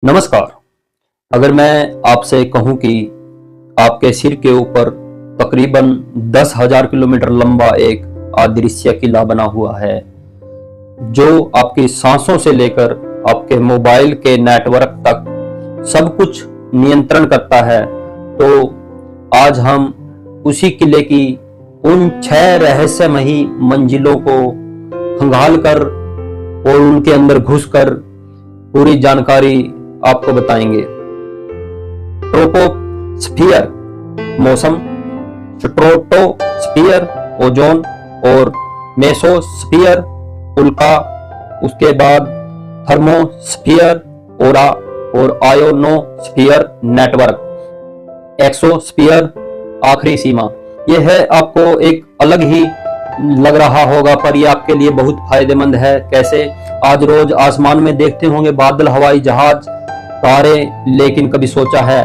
नमस्कार। अगर मैं आपसे कहूं कि आपके सिर के ऊपर तकरीबन 10,000 किलोमीटर लंबा एक अदृश्य किला बना हुआ है जो आपकी सांसों से लेकर आपके मोबाइल के नेटवर्क तक सब कुछ नियंत्रण करता है, तो आज हम उसी किले की उन 6 रहस्यमयी मंजिलों को खंगाल कर और उनके अंदर घुसकर पूरी जानकारी आपको बताएंगे। ट्रोपोस्फियर मौसम, स्ट्रेटोस्फियर ओजोन और मेसोस्फियर उल्का, उसके बाद थर्मोस्फियर ओरा और आयोनोस्फियर नेटवर्क, एक्सोस्फियर आखिरी सीमा। यह है आपको एक अलग ही लग रहा होगा पर यह आपके लिए बहुत फायदेमंद है। कैसे? आज रोज आसमान में देखते होंगे बादल, हवाई जहाज, तारे, लेकिन कभी सोचा है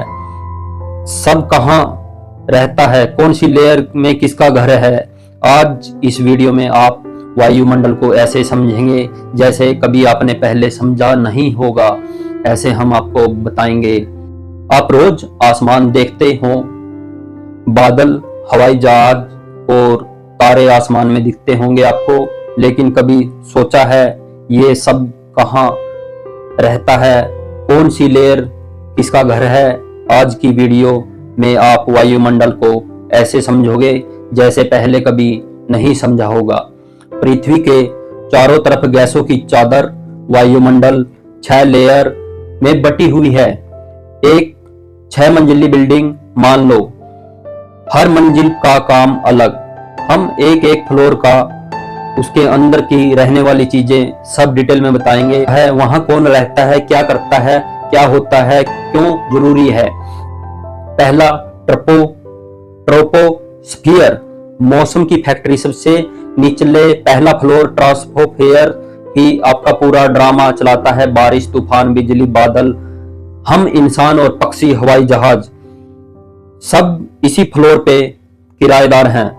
सब कहां रहता है, कौन सी लेयर में किसका घर है? आज इस वीडियो में आप वायुमंडल को ऐसे समझेंगे जैसे कभी आपने पहले समझा नहीं होगा, ऐसे हम आपको बताएंगे। आप रोज आसमान देखते हो, बादल, हवाई जहाज और तारे आसमान में दिखते होंगे आपको, लेकिन कभी सोचा है ये सब कहां रहता है, कौन सी लेयर किसका घर है? आज की वीडियो में आप वायुमंडल को ऐसे समझोगे जैसे पहले कभी नहीं समझा होगा। पृथ्वी के चारों तरफ गैसों की चादर वायुमंडल 6 लेयर में बटी हुई है। एक 6 मंजिली बिल्डिंग मान लो, हर मंजिल का काम अलग। हम एक एक फ्लोर का, उसके अंदर की रहने वाली चीजें सब डिटेल में बताएंगे। है वहां कौन रहता है, क्या करता है, क्या होता है, क्यों जरूरी है। पहला ट्रोपोस्फियर मौसम की फैक्ट्री, सबसे निचले पहला फ्लोर ट्रांसफोफेयर ही आपका पूरा ड्रामा चलाता है। बारिश, तूफान, बिजली, बादल, हम इंसान और पक्षी, हवाई जहाज सब इसी फ्लोर पे किराएदार हैं।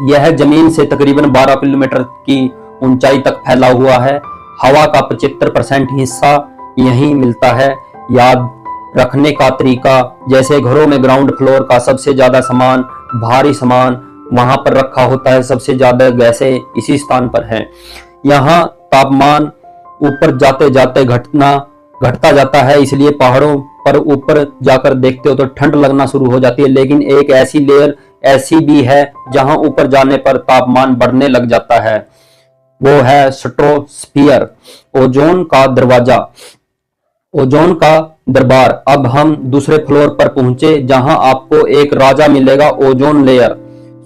यह जमीन से तकरीबन 12 किलोमीटर की ऊंचाई तक फैला हुआ है। हवा का 75% हिस्सा यहीं मिलता है। याद रखने का तरीका, जैसे घरों में ग्राउंड फ्लोर का सबसे ज्यादा सामान, भारी सामान वहां पर रखा होता है, सबसे ज्यादा गैसें इसी स्थान पर हैं। यहाँ तापमान ऊपर जाते जाते घटता जाता है, इसलिए पहाड़ों पर ऊपर जाकर देखते हो तो ठंड लगना शुरू हो जाती है। लेकिन एक ऐसी लेयर ऐसी भी है जहां ऊपर जाने पर तापमान बढ़ने लग जाता है, वो है स्ट्रेटोस्फियर, ओजोन का दरवाजा, ओजोन का दरबार। अब हम दूसरे फ्लोर पर पहुंचे जहां आपको एक राजा मिलेगा, ओजोन लेयर।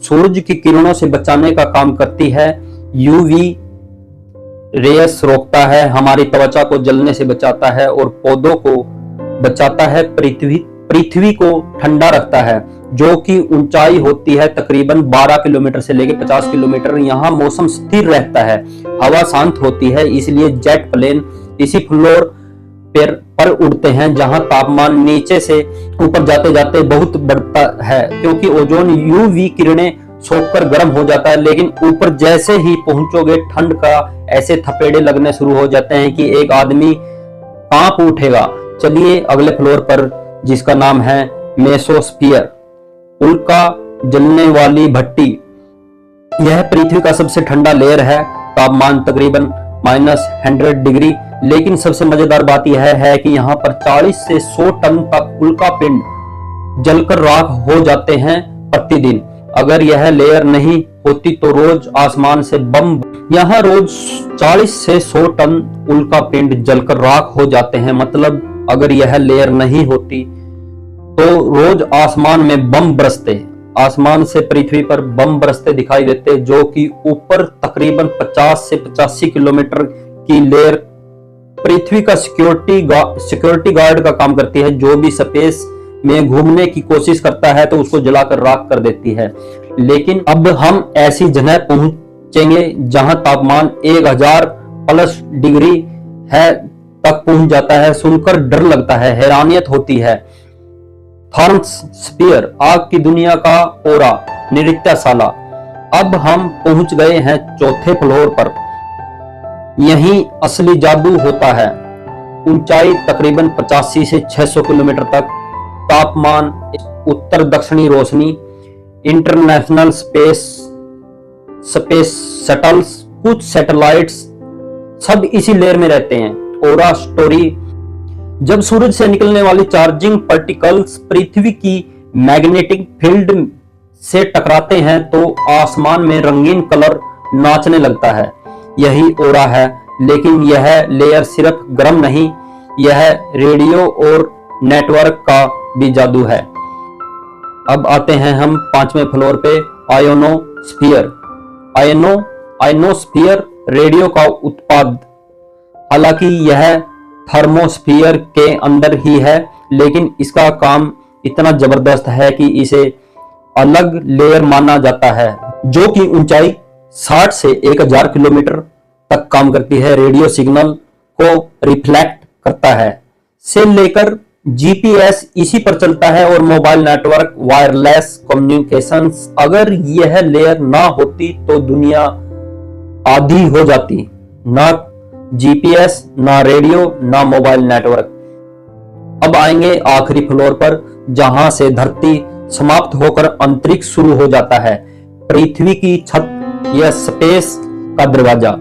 सूरज की किरणों से बचाने का काम करती है। यूवी रेस रोकता है, हमारी त्वचा को जलने से बचाता है और पौधों को बचाता है। पृथ्वी को ठंडा रखता है, जो कि ऊंचाई होती है तकरीबन 12 किलोमीटर से लेकर 50 किलोमीटर। यहाँ मौसम स्थिर रहता है, हवा शांत होती है, इसलिए जेट प्लेन इसी फ्लोर पर उड़ते हैं जहां तापमान नीचे से ऊपर जाते जाते बहुत बढ़ता है, क्योंकि ओजोन यूवी किरणें सोखकर गर्म हो जाता है। लेकिन ऊपर जैसे ही पहुंचोगे ठंड का ऐसे थपेड़े लगने शुरू हो जाते हैं कि एक आदमी कांप उठेगा। चलिए अगले फ्लोर पर, जिसका नाम है मेसोस्फियर, उल्का जलने वाली भट्टी। यह पृथ्वी का सबसे ठंडा लेयर है, तापमान तकरीबन -100 डिग्री। लेकिन सबसे मजेदार बात यह है कि यहाँ पर 40 से 100 टन तक उल्का पिंड जलकर राख हो जाते हैं प्रतिदिन। अगर यह लेयर नहीं होती तो रोज आसमान से बम, यहाँ रोज 40 से 100 टन उल्का पिंड जलकर राख हो जाते हैं। मतलब अगर यह लेयर नहीं होती तो रोज आसमान में बम बरसते, आसमान से पृथ्वी पर बम बरसते दिखाई देते, जो कि ऊपर तकरीबन 50 से 85 किलोमीटर की लेयर पृथ्वी का सिक्योरिटी गार्ड का काम करती है। जो भी स्पेस में घूमने की कोशिश करता है तो उसको जलाकर राख कर देती है। लेकिन अब हम ऐसी जगह पहुंचेंगे जहां तापमान 1000 प्लस डिग्री है तक पहुंच जाता है। सुनकर डर लगता है, हैरानियत होती है। थर्मोस्फियर आग की दुनिया का ओरा, नृत्यशाला। अब हम पहुंच गए हैं चौथे फ्लोर पर। यहीं असली जादू होता है। ऊंचाई तकरीबन 85 से 600 किलोमीटर तक, तापमान, उत्तर दक्षिणी रोशनी, इंटरनेशनल स्पेस शटल्स, कुछ सैटेलाइट्स, सब इसी लेयर में रहते हैं। ऑरा स्टोरी, जब सूरज से निकलने वाली चार्जिंग पार्टिकल्स पृथ्वी की मैग्नेटिक फील्ड से टकराते हैं तो आसमान में रंगीन कलर नाचने लगता है, यही ऑरा है। लेकिन यह लेयर सिर्फ गर्म नहीं, यह रेडियो और नेटवर्क का भी जादू है। अब आते हैं हम 5वें फ्लोर पे, आयोनोस्फीयर। आयोनोस्फीयर रेडियो का उत्पाद, हालांकि यह थर्मोस्फीयर के अंदर ही है, लेकिन इसका काम इतना जबरदस्त है कि इसे अलग लेयर माना जाता है, जो कि ऊंचाई 60 से 1000 किलोमीटर तक काम करती है, रेडियो सिग्नल को रिफ्लेक्ट करता है। से लेकर जीपीएस इसी पर चलता है और मोबाइल नेटवर्क, वायरलेस कम्युनिकेशंस। अगर यह लेयर ना होती तो दुनिया आधी हो जाती, ना जीपीएस, ना रेडियो, ना मोबाइल नेटवर्क। अब आएंगे आखिरी फ्लोर पर, जहां से धरती समाप्त होकर अंतरिक्ष शुरू हो जाता है। पृथ्वी की छत या स्पेस का दरवाजा,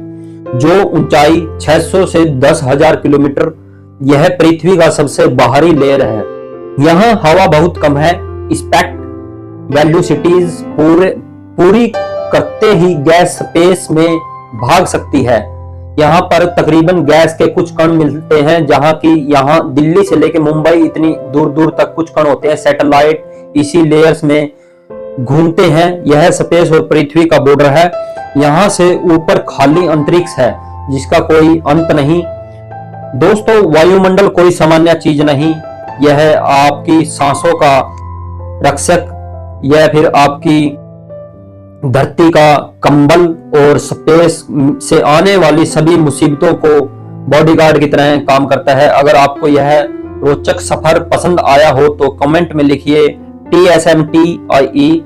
जो ऊंचाई 600 से 10,000 किलोमीटर, यह पृथ्वी का सबसे बाहरी लेयर है। यहाँ हवा बहुत कम है, इस्पेक्ट वेलोसिटीज पूरी करते ही गैस स्पेस में भाग सकती है। यहाँ पर तकरीबन गैस के कुछ कण मिलते हैं, जहाँ की यहाँ दिल्ली से लेकर मुंबई इतनी दूर दूर तक कुछ कण होते हैं। सैटेलाइट इसी लेयर्स में घूमते हैं। यह स्पेस और पृथ्वी का बॉर्डर है। यहाँ से ऊपर खाली अंतरिक्ष है, जिसका कोई अंत नहीं। दोस्तों, वायुमंडल कोई सामान्य चीज नहीं, यह आपकी सांसों का रक्षक, यह फिर आपकी धरती का कंबल और स्पेस से आने वाली सभी मुसीबतों को बॉडीगार्ड की तरह काम करता है। अगर आपको यह रोचक सफर पसंद आया हो तो कमेंट में लिखिए TSMTIE।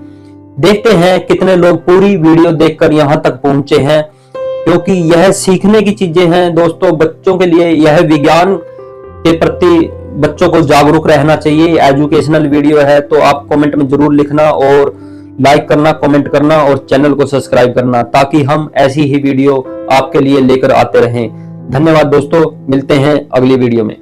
देखते हैं कितने लोग पूरी वीडियो देखकर यहाँ तक पहुंचे हैं, क्योंकि यह सीखने की चीजें हैं दोस्तों। बच्चों के लिए यह विज्ञान के प्रति बच्चों को जागरूक रहना चाहिए। एजुकेशनल वीडियो है, तो आप कमेंट में जरूर लिखना और लाइक करना, कमेंट करना और चैनल को सब्सक्राइब करना, ताकि हम ऐसी ही वीडियो आपके लिए लेकर आते रहें। धन्यवाद दोस्तों, मिलते हैं अगली वीडियो में।